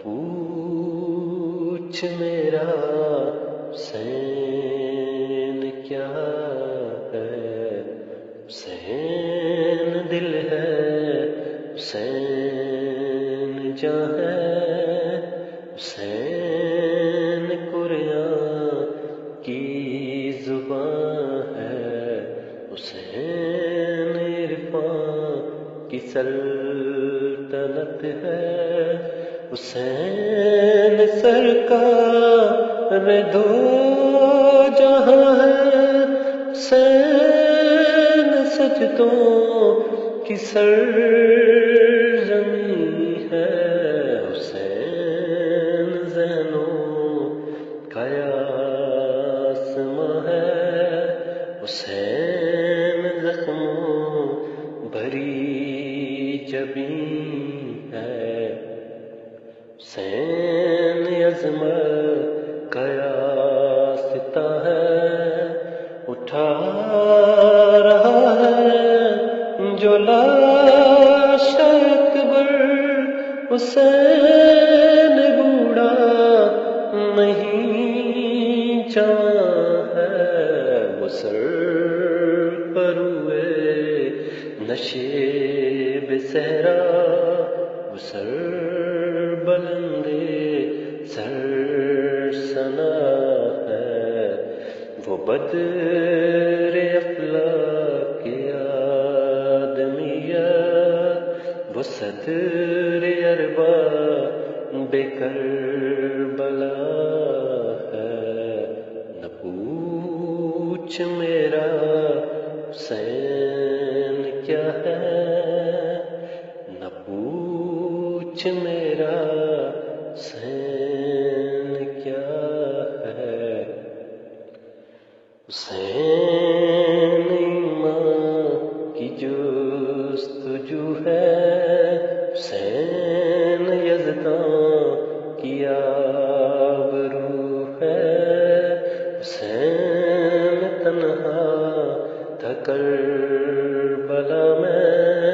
پوچھ میرا حسین کیا ہے، حسین دل ہے، حسین جاں ہے، حسین قرآن کی زبان ہے، حسین عرفان کی سلطنت ہے، حسین سرکار دو جہاں ہے، حسین سجدوں کی سرزمین ہے، حسین زینوں کا آسماں ہے، حسین زخموں بھری جبین ہے، حسین عظمت کا آستہ ہے، اٹھا رہا ہے جو لاش اکبر، حسین بوڑھا نہیں جوان ہے، وہ سر پر ہوئے نشیب صحرا، وہ سر بلندے سر سنا ہے، وہ بدر افلاک آدمیت، وہ صدر اربا بے کربلا ہے، نہ پوچھ میرا حسین کیا ہے، نہ پوچھ میرا حسین کیا ہے، حسین ایمان کی جستجو ہے، حسین یزداں کی آبرو ہے، حسین تنہا تھا کربلا میں،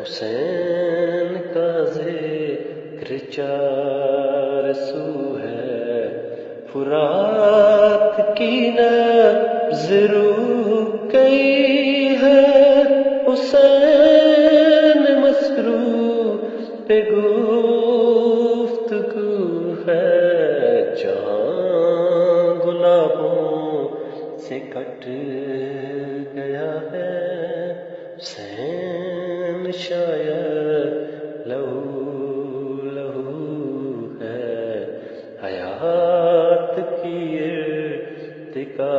حسین کا ذکر چار سو ہے، فرات کی نبض رک گئی ہے، حسین مسرور پہ گفتگو ہے، جہاں گلابوں سے کٹ گیا ہے، حسین شاید لہو لہو ہے، حیات کی ارتقا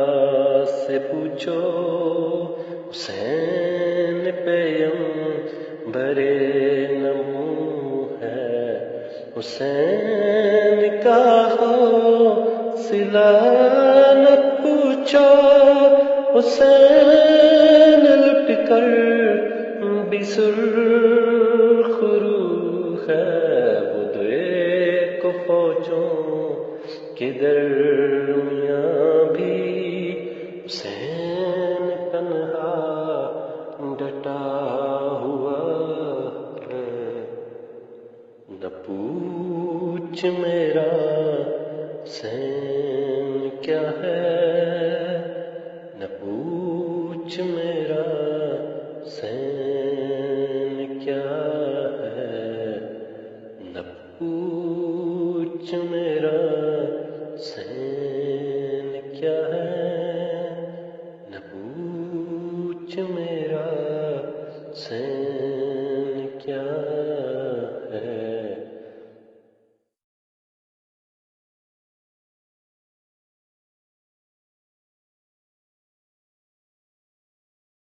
سے پوچھو، حسین پیغمبر نمو ہے، حسین کا حوصلہ نہ پوچھو، حسین لٹ کر بھی سرخ رو ہے، وہ دو ایک فوجوں کے درمیان بھی حسین تنہا ڈٹا ہوا ہے، نہ پوچھ میرا حسین کیا ہے، نہ پوچھ میرا حسین کیا ہے، نہ پوچھ میرا حسین کیا ہے، نہ پوچھ میرا حسین کیا